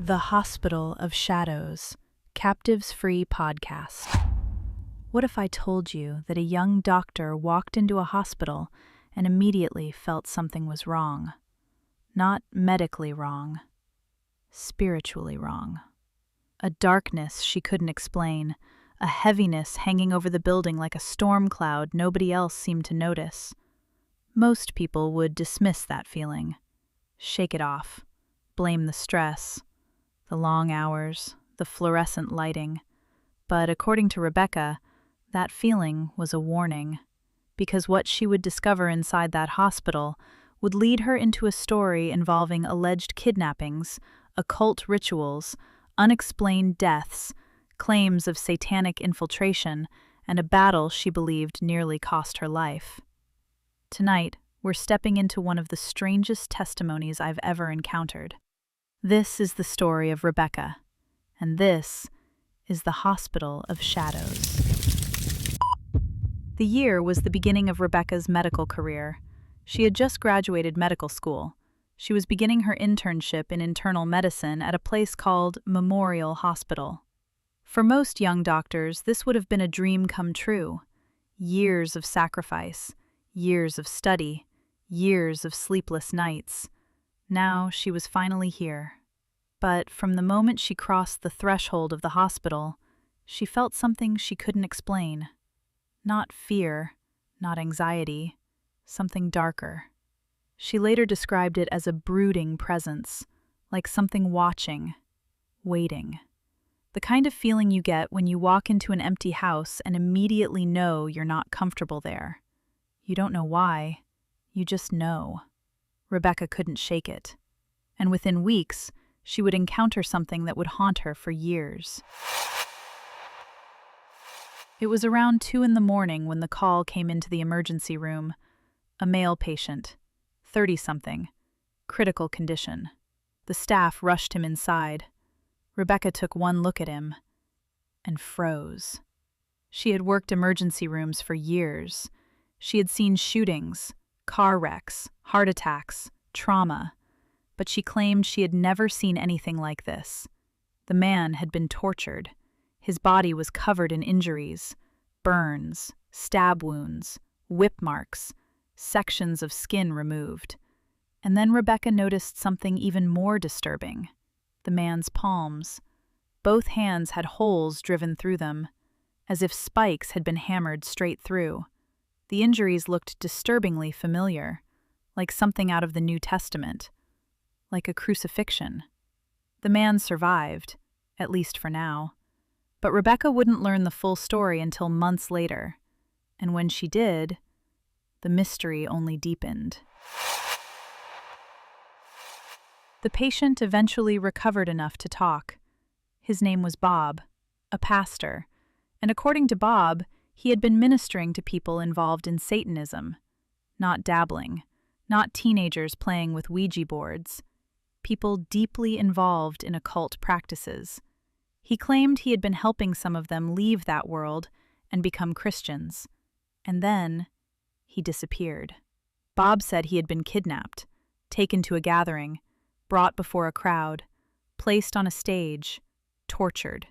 The Hospital of Shadows, Captives Free podcast. What if I told you that a young doctor walked into a hospital and immediately felt something was wrong? Not medically wrong, spiritually wrong. A darkness she couldn't explain, a heaviness hanging over the building like a storm cloud nobody else seemed to notice. Most people would dismiss that feeling, shake it off, blame the stress, the long hours, the fluorescent lighting. But according to Rebecca, that feeling was a warning, because what she would discover inside that hospital would lead her into a story involving alleged kidnappings, occult rituals, unexplained deaths, claims of satanic infiltration, and a battle she believed nearly cost her life. Tonight, we're stepping into one of the strangest testimonies I've ever encountered. This is the story of Rebecca, and this is the Hospital of Shadows. The year was the beginning of Rebecca's medical career. She had just graduated medical school. She was beginning her internship in internal medicine at a place called Memorial Hospital. For most young doctors, this would have been a dream come true. Years of sacrifice, years of study, years of sleepless nights. Now she was finally here. But from the moment she crossed the threshold of the hospital, she felt something she couldn't explain. Not fear, not anxiety, something darker. She later described it as a brooding presence, like something watching, waiting. The kind of feeling you get when you walk into an empty house and immediately know you're not comfortable there. You don't know why, you just know. Rebecca couldn't shake it. And within weeks, she would encounter something that would haunt her for years. It was around 2 a.m. when the call came into the emergency room. A male patient, 30-something, critical condition. The staff rushed him inside. Rebecca took one look at him and froze. She had worked emergency rooms for years. She had seen shootings, car wrecks, heart attacks, trauma, but she claimed she had never seen anything like this. The man had been tortured. His body was covered in injuries, burns, stab wounds, whip marks, sections of skin removed. And then Rebecca noticed something even more disturbing. The man's palms. Both hands had holes driven through them, as if spikes had been hammered straight through. The injuries looked disturbingly familiar, like something out of the New Testament, like a crucifixion. The man survived, at least for now. But Rebecca wouldn't learn the full story until months later, and when she did, the mystery only deepened. The patient eventually recovered enough to talk. His name was Bob, a pastor, and according to Bob, he had been ministering to people involved in Satanism, not dabbling, not teenagers playing with Ouija boards, people deeply involved in occult practices. He claimed he had been helping some of them leave that world and become Christians. And then he disappeared. Bob said he had been kidnapped, taken to a gathering, brought before a crowd, placed on a stage, tortured.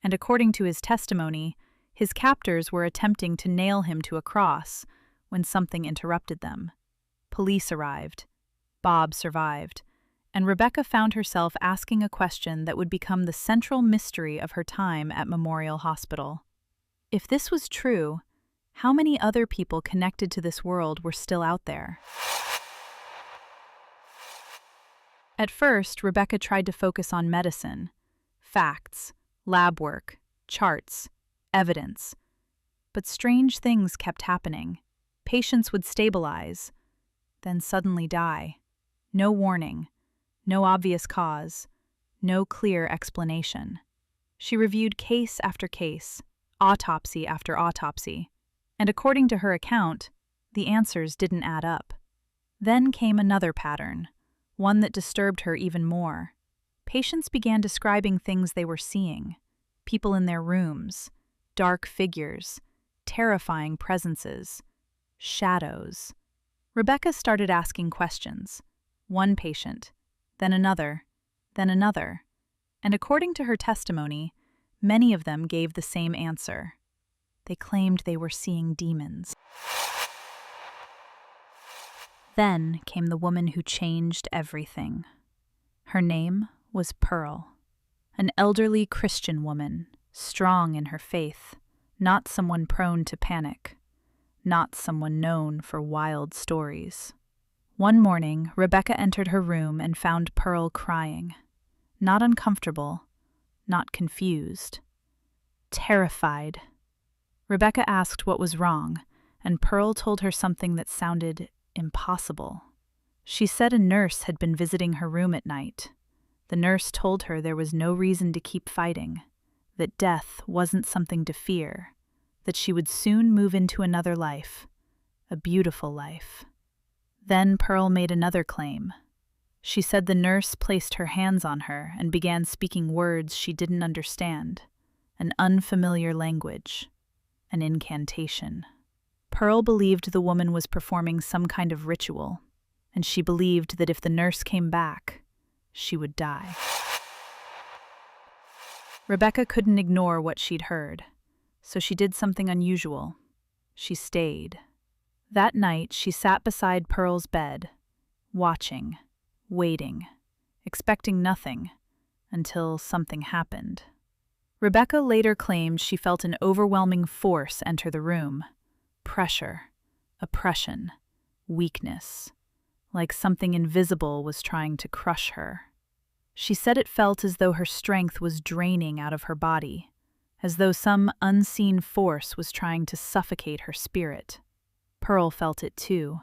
And according to his testimony, his captors were attempting to nail him to a cross when something interrupted them. Police arrived. Bob survived. And Rebecca found herself asking a question that would become the central mystery of her time at Memorial Hospital. If this was true, how many other people connected to this world were still out there? At first, Rebecca tried to focus on medicine, facts, lab work, charts, evidence. But strange things kept happening. Patients would stabilize, then suddenly die. No warning. No obvious cause, no clear explanation. She reviewed case after case, autopsy after autopsy, and according to her account, the answers didn't add up. Then came another pattern, one that disturbed her even more. Patients began describing things they were seeing, people in their rooms, dark figures, terrifying presences, shadows. Rebecca started asking questions. One patient, then another, then another. And according to her testimony, many of them gave the same answer. They claimed they were seeing demons. Then came the woman who changed everything. Her name was Pearl, an elderly Christian woman, strong in her faith, not someone prone to panic, not someone known for wild stories. One morning, Rebecca entered her room and found Pearl crying. Not uncomfortable, not confused, terrified. Rebecca asked what was wrong, and Pearl told her something that sounded impossible. She said a nurse had been visiting her room at night. The nurse told her there was no reason to keep fighting, that death wasn't something to fear, that she would soon move into another life, a beautiful life. Then Pearl made another claim. She said the nurse placed her hands on her and began speaking words she didn't understand, an unfamiliar language, an incantation. Pearl believed the woman was performing some kind of ritual, and she believed that if the nurse came back, she would die. Rebecca couldn't ignore what she'd heard, so she did something unusual. She stayed. That night, she sat beside Pearl's bed, watching, waiting, expecting nothing, until something happened. Rebecca later claimed she felt an overwhelming force enter the room. Pressure, oppression, weakness, like something invisible was trying to crush her. She said it felt as though her strength was draining out of her body, as though some unseen force was trying to suffocate her spirit. Pearl felt it too.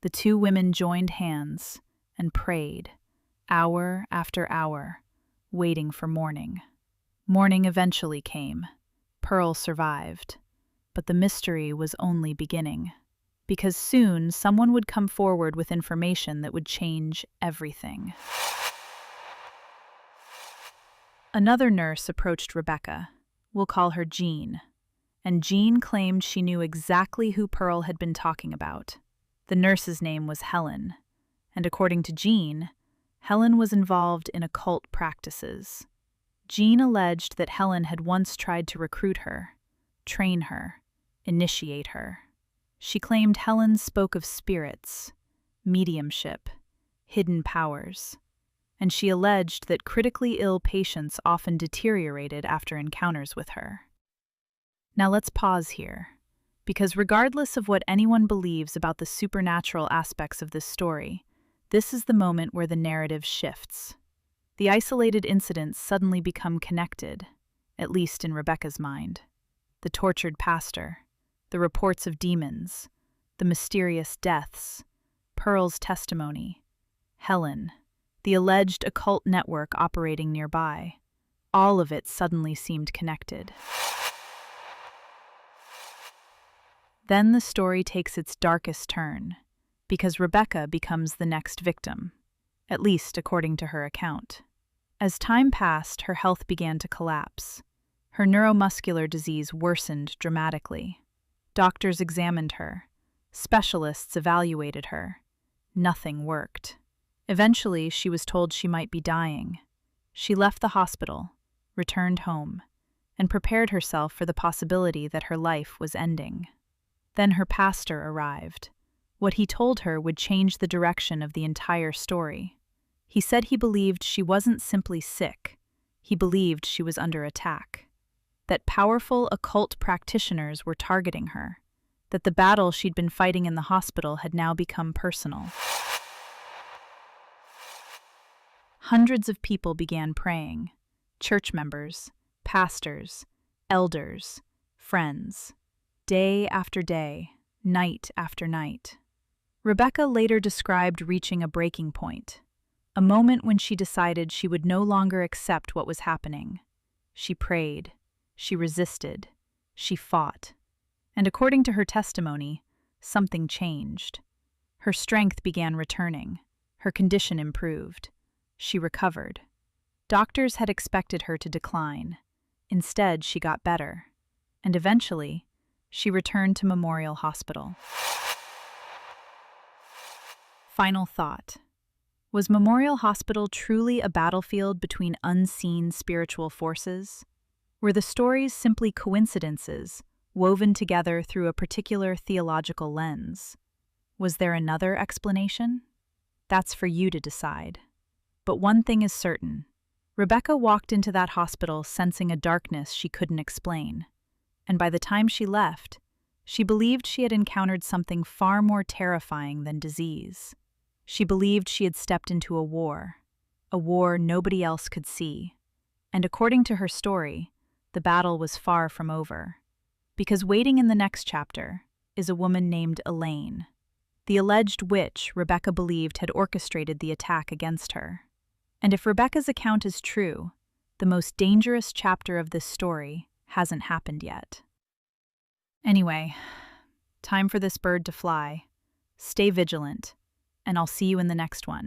The two women joined hands and prayed, hour after hour, waiting for morning. Morning eventually came. Pearl survived. But the mystery was only beginning, because soon someone would come forward with information that would change everything. Another nurse approached Rebecca. We'll call her Jean. And Jean claimed she knew exactly who Pearl had been talking about. The nurse's name was Helen, and according to Jean, Helen was involved in occult practices. Jean alleged that Helen had once tried to recruit her, train her, initiate her. She claimed Helen spoke of spirits, mediumship, hidden powers, and she alleged that critically ill patients often deteriorated after encounters with her. Now let's pause here, because regardless of what anyone believes about the supernatural aspects of this story, this is the moment where the narrative shifts. The isolated incidents suddenly become connected, at least in Rebecca's mind. The tortured pastor, the reports of demons, the mysterious deaths, Pearl's testimony, Helen, the alleged occult network operating nearby. All of it suddenly seemed connected. Then the story takes its darkest turn, because Rebecca becomes the next victim, at least according to her account. As time passed, her health began to collapse. Her neuromuscular disease worsened dramatically. Doctors examined her. Specialists evaluated her. Nothing worked. Eventually, she was told she might be dying. She left the hospital, returned home, and prepared herself for the possibility that her life was ending. Then her pastor arrived. What he told her would change the direction of the entire story. He said he believed she wasn't simply sick. He believed she was under attack. That powerful occult practitioners were targeting her, that the battle she'd been fighting in the hospital had now become personal. Hundreds of people began praying, church members, pastors, elders, friends, day after day, night after night. Rebecca later described reaching a breaking point, a moment when she decided she would no longer accept what was happening. She prayed. She resisted, she fought, and according to her testimony, something changed. Her strength began returning, her condition improved. She recovered. Doctors had expected her to decline. Instead, she got better, and eventually, she returned to Memorial Hospital. Final thought. Was Memorial Hospital truly a battlefield between unseen spiritual forces? Were the stories simply coincidences, woven together through a particular theological lens? Was there another explanation? That's for you to decide. But one thing is certain. Rebecca walked into that hospital sensing a darkness she couldn't explain. And by the time she left, she believed she had encountered something far more terrifying than disease. She believed she had stepped into a war nobody else could see. And according to her story, the battle was far from over. Because waiting in the next chapter is a woman named Elaine, the alleged witch Rebecca believed had orchestrated the attack against her. And if Rebecca's account is true, the most dangerous chapter of this story hasn't happened yet. Anyway, time for this bird to fly. Stay vigilant, and I'll see you in the next one.